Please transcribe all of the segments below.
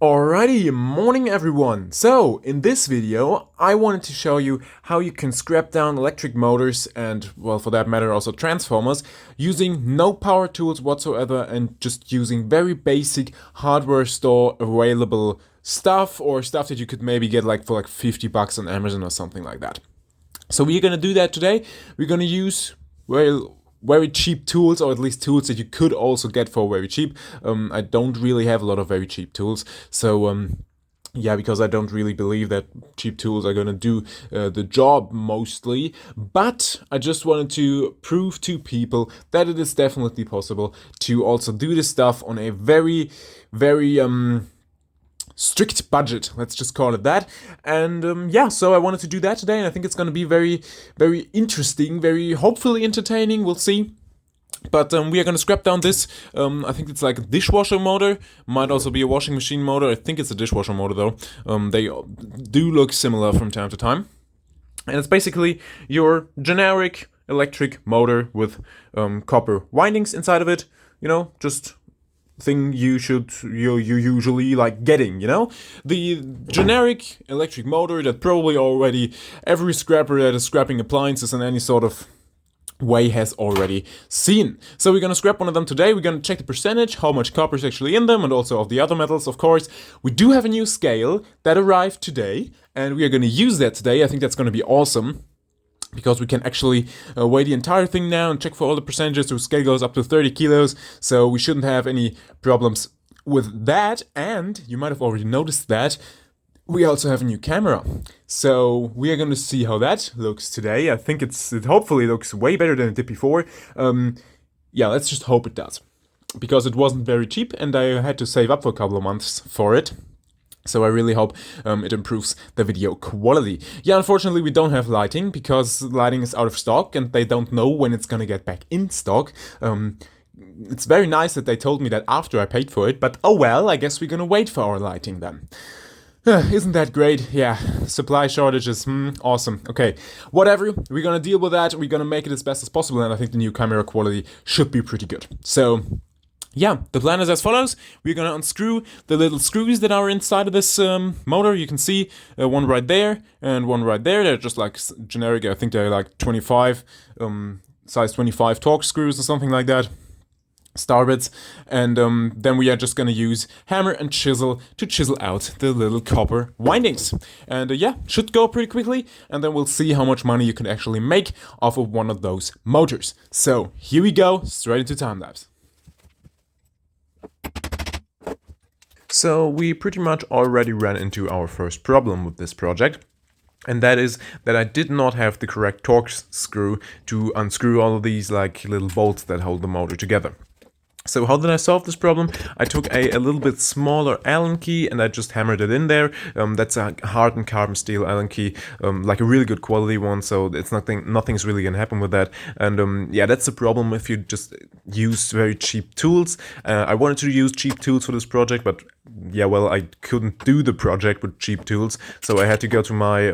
Alrighty, morning everyone! So, in this video, I wanted to show you how you can scrap down electric motors and, well, for that matter also transformers, using no power tools whatsoever and just using very basic hardware store available stuff or stuff that you could maybe get like for like $50 on Amazon or something like that. So we're gonna do that today. We're gonna use, well, very cheap tools, or at least tools that you could also get for very cheap. I don't really have a lot of very cheap tools, so yeah, because I don't really believe that cheap tools are gonna do the job mostly. But I just wanted to prove to people that it is definitely possible to also do this stuff on a very, very strict budget, let's just call it that. And yeah, so I wanted to do that today, and I think it's going to be very, very interesting, very hopefully entertaining. We'll see. But we are going to scrap down this. I think it's like a dishwasher motor. Might also be a washing machine motor. I think it's a dishwasher motor though. They do look similar from time to time. And it's basically your generic electric motor with copper windings inside of it. You know, just thing you usually like getting, the generic electric motor that probably already every scrapper that is scrapping appliances in any sort of way has already seen. So we're gonna scrap one of them today. We're gonna check the percentage, how much copper is actually in them, and also of the other metals, of course. We do have a new scale that arrived today, and we are gonna use that today. I think that's gonna be awesome, because we can actually weigh the entire thing now and check for all the percentages. The scale goes up to 30 kilos, so we shouldn't have any problems with that. And you might have already noticed that we also have a new camera. So we are going to see how that looks today. I think it hopefully looks way better than it did before. Yeah, let's just hope it does, because it wasn't very cheap and I had to save up for a couple of months for it. So I really hope it improves the video quality. Yeah, unfortunately we don't have lighting, because lighting is out of stock and they don't know when it's gonna get back in stock. It's very nice that they told me that after I paid for it, but oh well, I guess we're gonna wait for our lighting then. Isn't that great? Yeah, supply shortages, awesome. Okay, whatever, we're gonna deal with that, we're gonna make it as best as possible, and I think the new camera quality should be pretty good. So yeah, the plan is as follows. We're gonna unscrew the little screws that are inside of this motor. You can see one right there and one right there. They're just like generic, I think they're like 25, size 25 Torx screws or something like that. Starbits. And then we are just gonna use hammer and chisel to chisel out the little copper windings. And yeah, should go pretty quickly, and then we'll see how much money you can actually make off of one of those motors. So here we go, straight into time lapse. So we pretty much already ran into our first problem with this project, and that is that I did not have the correct Torx screw to unscrew all of these like little bolts that hold the motor together. So how did I solve this problem? I took a little bit smaller Allen key and I just hammered it in there. That's a hardened carbon steel Allen key, like a really good quality one, so it's nothing's really gonna happen with that. And yeah, that's the problem if you just use very cheap tools. I wanted to use cheap tools for this project, but yeah, well, I couldn't do the project with cheap tools, so I had to go to my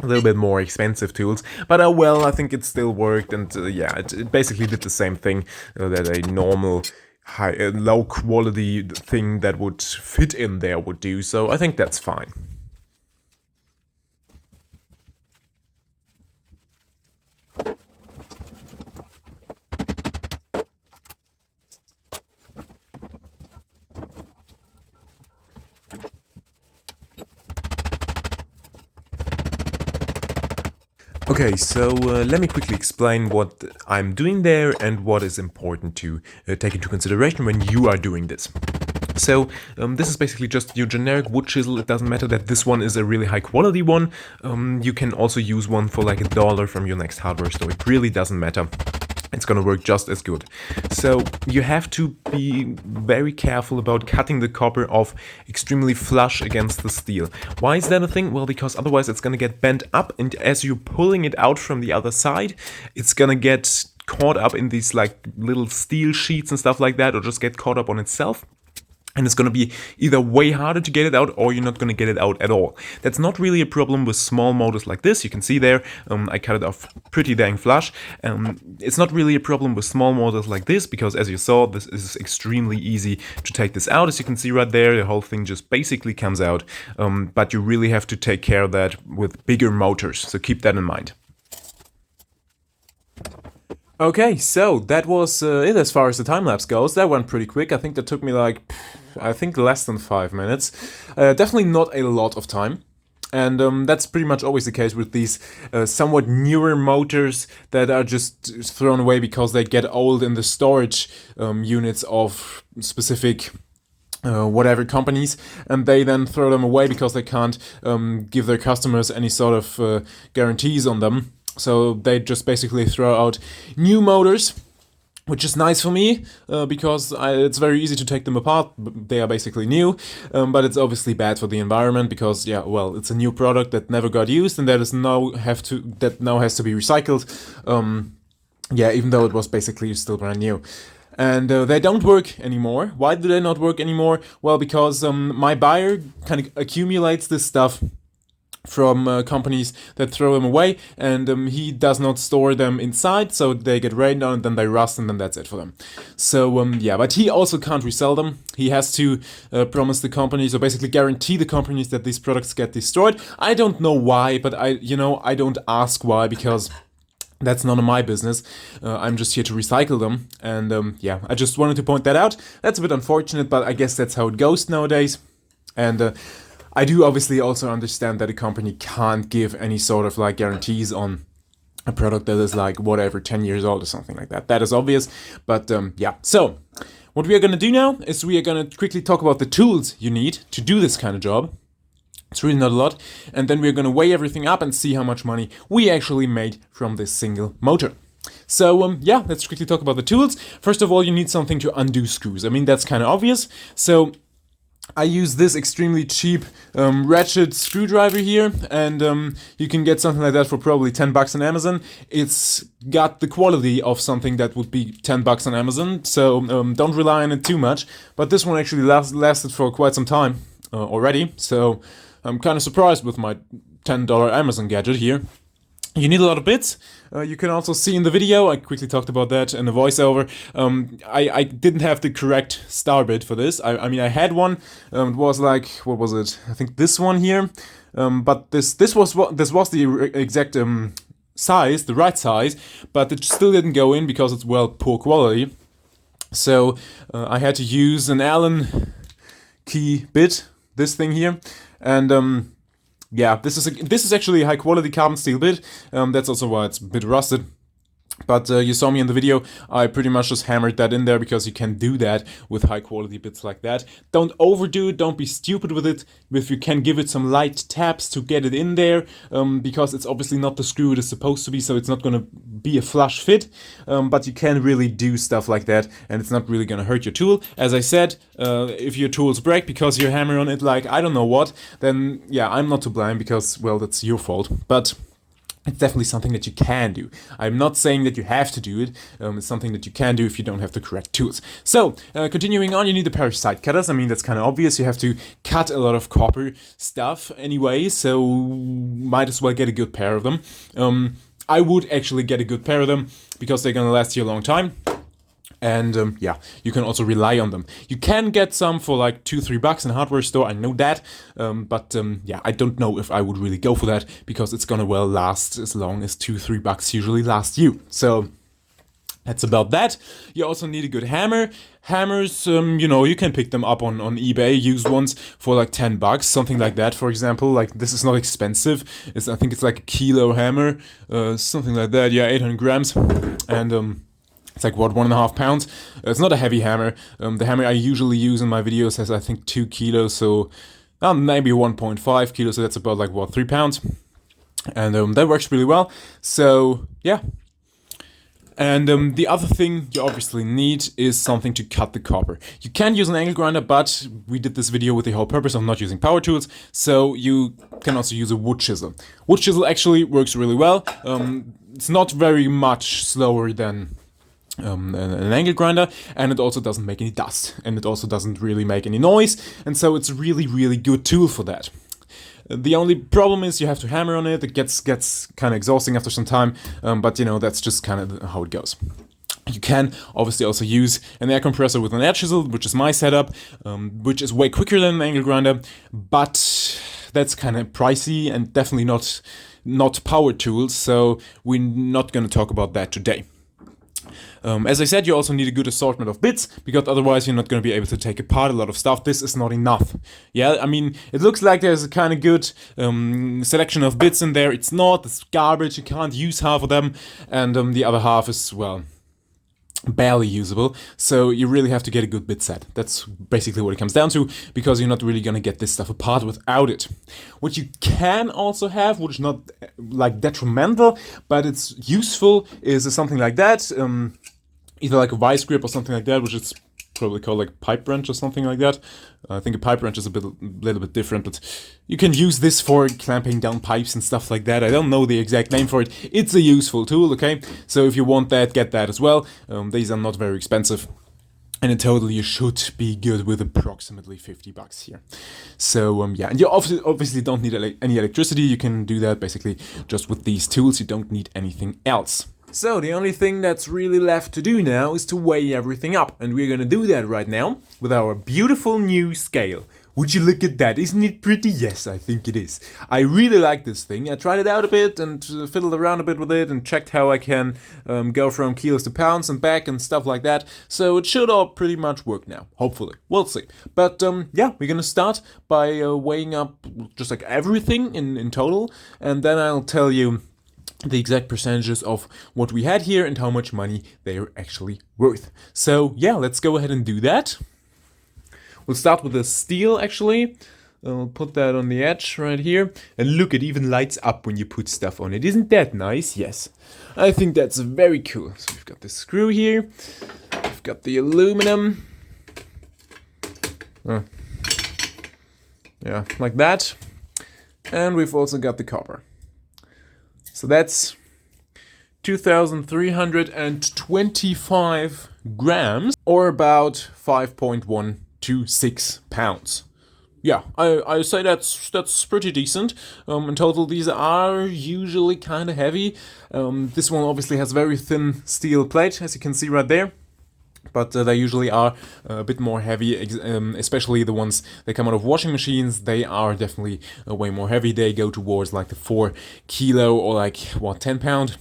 a little bit more expensive tools, but well, I think it still worked, and yeah, it basically did the same thing that a normal low quality thing that would fit in there would do, so I think that's fine. Okay, so let me quickly explain what I'm doing there and what is important to take into consideration when you are doing this. So this is basically just your generic wood chisel. It doesn't matter that this one is a really high quality one. You can also use one for like $1 from your next hardware store. It really doesn't matter. It's gonna work just as good. So you have to be very careful about cutting the copper off extremely flush against the steel. Why is that a thing? Well, because otherwise it's gonna get bent up, and as you're pulling it out from the other side, it's gonna get caught up in these like little steel sheets and stuff like that, or just get caught up on itself. and it's going to be either way harder to get it out or you're not going to get it out at all. That's not really a problem with small motors like this. You can see there, I cut it off pretty dang flush. It's not really a problem with small motors like this because, as you saw, this is extremely easy to take this out. As you can see right there, the whole thing just basically comes out, but you really have to take care of that with bigger motors, so keep that in mind. Okay, so that was it as far as the time-lapse goes. That went pretty quick. I think that took me like, less than 5 minutes. Definitely not a lot of time. And that's pretty much always the case with these somewhat newer motors that are just thrown away because they get old in the storage units of specific whatever companies, and they then throw them away because they can't give their customers any sort of guarantees on them. So they just basically throw out new motors, which is nice for me because it's very easy to take them apart. They are basically new, but it's obviously bad for the environment because, yeah, well, it's a new product that never got used and that now has to be recycled. Yeah, even though it was basically still brand new. And they don't work anymore. Why do they not work anymore? Well, because my buyer kind of accumulates this stuff from companies that throw them away, and he does not store them inside, so they get rained on and then they rust and then that's it for them. So yeah, but he also can't resell them. He has to promise the companies, or basically guarantee the companies, that these products get destroyed. I don't know why, but I don't ask why, because that's none of my business. I'm just here to recycle them, and yeah, I just wanted to point that out. That's a bit unfortunate, but I guess that's how it goes nowadays. And I do obviously also understand that a company can't give any sort of like guarantees on a product that is like whatever 10 years old or something like that. That is obvious, but yeah. So what we are going to do now is we are going to quickly talk about the tools you need to do this kind of job. It's really not a lot, and then we're going to weigh everything up and see how much money we actually made from this single motor. So yeah, let's quickly talk about the tools. First of all, you need something to undo screws. I mean, that's kind of obvious. So I use this extremely cheap ratchet screwdriver here, and you can get something like that for probably $10 on Amazon. It's got the quality of something that would be $10 on Amazon, so don't rely on it too much. But this one actually lasted for quite some time already, so I'm kind of surprised with my $10 Amazon gadget here. You need a lot of bits. You can also see in the video, I quickly talked about that in the voiceover, I didn't have the correct star bit for this. I mean, I had one, it was like, what was it? I think this one here, but this was the exact size, the right size, but it still didn't go in because it's, well, poor quality. So I had to use an Allen key bit, this thing here, and yeah, this is actually a high quality carbon steel bit. That's also why it's a bit rusted. But you saw me in the video, I pretty much just hammered that in there because you can do that with high quality bits like that. Don't overdo it, don't be stupid with it. If you can give it some light taps to get it in there, because it's obviously not the screw it is supposed to be, so it's not going to be a flush fit. But you can really do stuff like that, and it's not really going to hurt your tool. As I said, if your tools break because you hammer on it like I don't know what, then yeah, I'm not to blame because, well, that's your fault. But it's definitely something that you can do. I'm not saying that you have to do it. It's something that you can do if you don't have the correct tools. So, continuing on, you need a pair of side cutters. I mean, that's kind of obvious. You have to cut a lot of copper stuff anyway, so might as well get a good pair of them. I would actually get a good pair of them because they're gonna last you a long time. And yeah, you can also rely on them. You can get some for like $2-3 in a hardware store, I know that, but yeah, I don't know if I would really go for that because it's gonna, well, last as long as $2-3 usually last you. So that's about that. You also need a good hammer. Hammers, you know, you can pick them up on eBay, used ones for like $10, something like that. For example, like this is not expensive. I think it's like a kilo hammer, something like that. Yeah, 800 grams, and it's like, what, 1.5 pounds? It's not a heavy hammer. The hammer I usually use in my videos has, I think, 2 kilos, so maybe 1.5 kilos, so that's about like, what, 3 pounds? And that works really well. So, yeah. And the other thing you obviously need is something to cut the copper. You can use an angle grinder, but we did this video with the whole purpose of not using power tools, so you can also use a wood chisel. Wood chisel actually works really well. It's not very much slower than an angle grinder, and it also doesn't make any dust, and it also doesn't really make any noise, and so it's a really, really good tool for that. The only problem is you have to hammer on it. It gets kind of exhausting after some time, but you know, that's just kind of how it goes. You can obviously also use an air compressor with an air chisel, which is my setup, which is way quicker than an angle grinder, but that's kind of pricey and definitely not power tools, so we're not going to talk about that today. As I said, you also need a good assortment of bits, because otherwise you're not going to be able to take apart a lot of stuff. This is not enough. Yeah, I mean, it looks like there's a kind of good selection of bits in there. It's not. It's garbage. You can't use half of them, and the other half is, well, barely usable. So you really have to get a good bit set. That's basically what it comes down to, because you're not really going to get this stuff apart without it. What you can also have, which is not like detrimental, but it's useful, is something like that. Either like a vice grip or something like that, which is probably called like pipe wrench or something like that. I think a pipe wrench is a little bit different, but you can use this for clamping down pipes and stuff like that. I don't know the exact name for it. It's a useful tool, okay? So if you want that, get that as well. These are not very expensive. And in total, you should be good with approximately $50 here. So yeah, and you obviously don't need any electricity. You can do that basically just with these tools. You don't need anything else. So the only thing that's really left to do now is to weigh everything up, and we're gonna do that right now with our beautiful new scale. Would you look at that? Isn't it pretty? Yes, I think it is. I really like this thing. I tried it out a bit and fiddled around a bit with it and checked how I can go from kilos to pounds and back and stuff like that. So it should all pretty much work now, hopefully. We'll see. But yeah, we're gonna start by weighing up just like everything in total, and then I'll tell you the exact percentages of what we had here and how much money they're actually worth. So yeah, let's go ahead and do that. We'll start with the steel actually. I'll put that on the edge right here. And look, it even lights up when you put stuff on it. Isn't that nice? Yes. I think that's very cool. So we've got the screw here. We've got the aluminum. Yeah, like that. And we've also got the copper. So that's 2,325 grams, or about 5.126 pounds. Yeah, I say that's pretty decent. In total, these are usually kind of heavy. This one obviously has very thin steel plate, as you can see right there. But they usually are a bit more heavy, especially the ones that come out of washing machines. They are definitely way more heavy. They go towards like the 4 kilo or like, what, 10 pound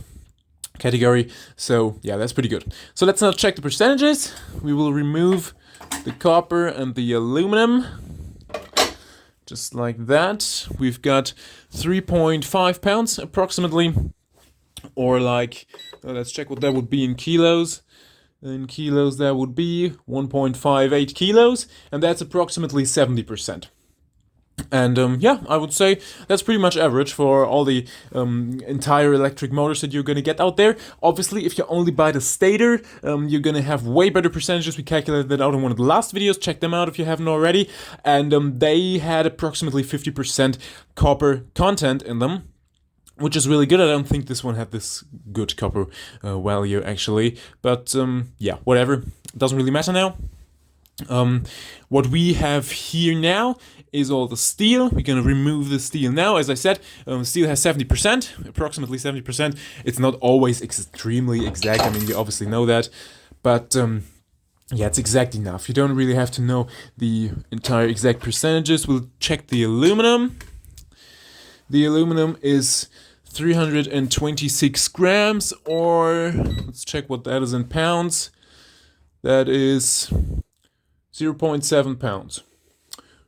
category. So yeah, that's pretty good. So let's now check the percentages. We will remove the copper and the aluminum. Just like that. We've got 3.5 pounds approximately. Or like, let's check what that would be in kilos. In kilos, that would be 1.58 kilos, and that's approximately 70%. And yeah, I would say that's pretty much average for all the entire electric motors that you're going to get out there. Obviously, if you only buy the stator, you're going to have way better percentages. We calculated that out in one of the last videos. Check them out if you haven't already. And they had approximately 50% copper content in them, which is really good. I don't think this one had this good copper value actually, but yeah, whatever. It doesn't really matter now. What we have here now is all the steel. We're gonna remove the steel now. As I said, steel has 70%, approximately 70%. It's not always extremely exact. I mean, you obviously know that, but yeah, it's exact enough. You don't really have to know the entire exact percentages. We'll check the aluminum. The aluminum is 326 grams, or let's check what that is in pounds. That is 0.7 pounds.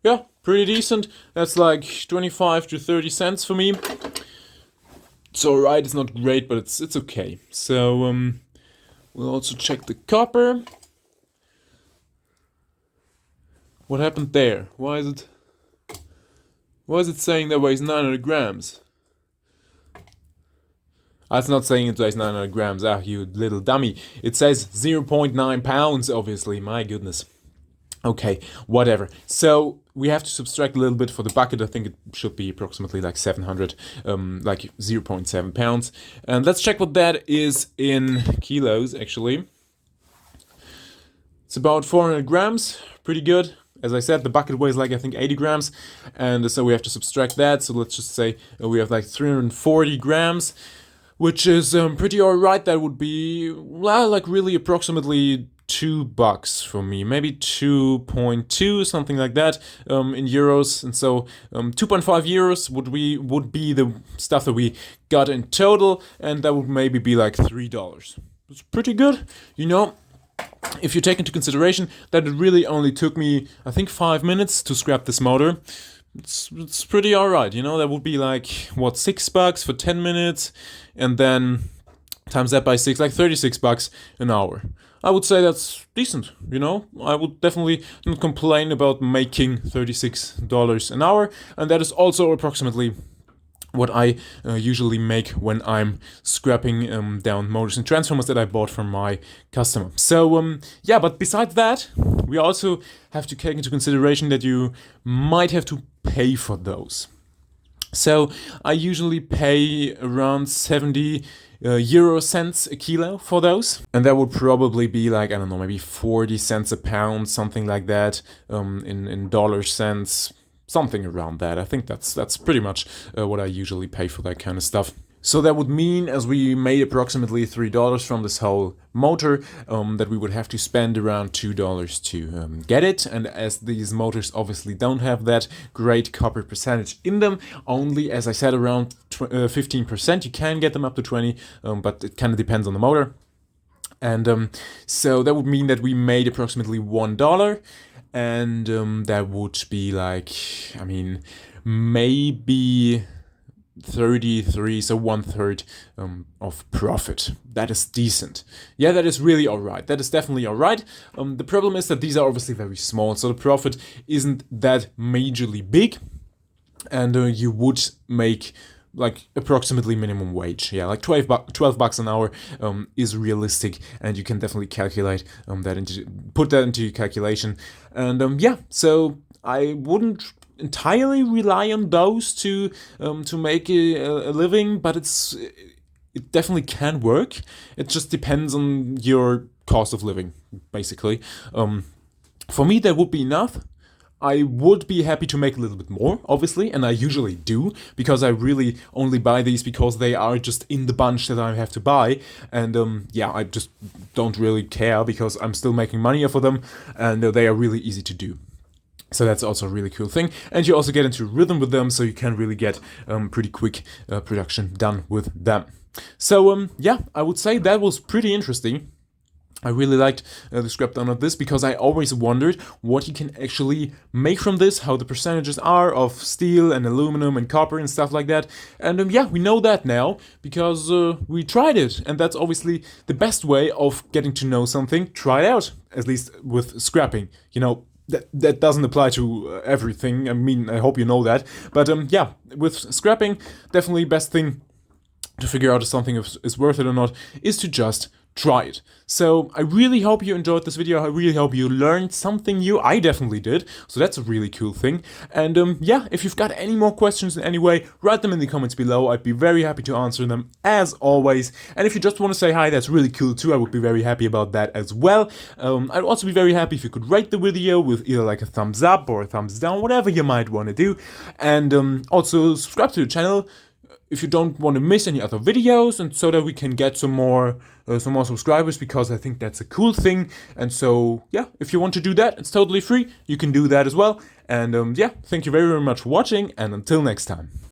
Yeah, pretty decent. That's like 25 to 30 cents for me. It's alright, it's not great, but it's okay. So we'll also check the copper. What happened there? Why is it saying that weighs 900 grams? It's not saying it weighs 900 grams. Ah, you little dummy. It says 0.9 pounds, obviously. My goodness. Okay, whatever. So we have to subtract a little bit for the bucket. I think it should be approximately like 700, like 0.7 pounds. And let's check what that is in kilos, actually. It's about 400 grams, pretty good. As I said, the bucket weighs like I think 80 grams, and so we have to subtract that. So let's just say we have like 340 grams, which is pretty alright. That would be, well, like really approximately $2 for me, maybe 2.2, something like that, in euros. And so 2.5 euros would be the stuff that we got in total, and that would maybe be like $3. It's pretty good, you know. If you take into consideration that it really only took me, I think, 5 minutes to scrap this motor, it's pretty alright, you know. That would be like, what, $6 for 10 minutes, and then times that by 6, like $36 an hour. I would say that's decent, you know. I would definitely not complain about making $36 an hour, and that is also approximately what I usually make when I'm scrapping down motors and transformers that I bought from my customer. So yeah, but besides that, we also have to take into consideration that you might have to pay for those. So I usually pay around 70 euro cents a kilo for those, and that would probably be like, I don't know, maybe 40 cents a pound, something like that, in dollar cents. Something around that. I think that's pretty much what I usually pay for that kind of stuff. So that would mean, as we made approximately $3 from this whole motor, that we would have to spend around $2 to get it. And as these motors obviously don't have that great copper percentage in them, only, as I said, around 15%. You can get them up to 20, but it kind of depends on the motor. And so that would mean that we made approximately $1. And that would be like, I mean, maybe 33, so 1/3 of profit. That is decent. Yeah, that is really alright. That is definitely alright. The problem is that these are obviously very small, so the profit isn't that majorly big, and you would make like approximately minimum wage. Yeah, like $12 an hour is realistic, and you can definitely calculate put that into your calculation. And yeah, so I wouldn't entirely rely on those to make a living, but it definitely can work. It just depends on your cost of living, basically. For me, that would be enough. I would be happy to make a little bit more, obviously, and I usually do, because I really only buy these because they are just in the bunch that I have to buy, and yeah, I just don't really care because I'm still making money off of them, and they are really easy to do. So that's also a really cool thing, and you also get into rhythm with them, so you can really get pretty quick production done with them. So yeah, I would say that was pretty interesting. I really liked the scrap down of this because I always wondered what you can actually make from this, how the percentages are of steel and aluminum and copper and stuff like that. And yeah, we know that now because we tried it, and that's obviously the best way of getting to know something. Try it out, at least with scrapping. You know, that doesn't apply to everything. I mean, I hope you know that. But yeah, with scrapping, definitely best thing to figure out if something is worth it or not is to just try it. So I really hope you enjoyed this video. I really hope you learned something new. I definitely did. So that's a really cool thing. And yeah, if you've got any more questions in any way, write them in the comments below. I'd be very happy to answer them as always. And if you just want to say hi, that's really cool too. I would be very happy about that as well. I'd also be very happy if you could rate the video with either like a thumbs up or a thumbs down, whatever you might want to do. And also subscribe to the channel if you don't want to miss any other videos, and so that we can get some more subscribers, because I think that's a cool thing. And so yeah, if you want to do that, it's totally free. You can do that as well. And yeah, thank you very, very much for watching, and until next time.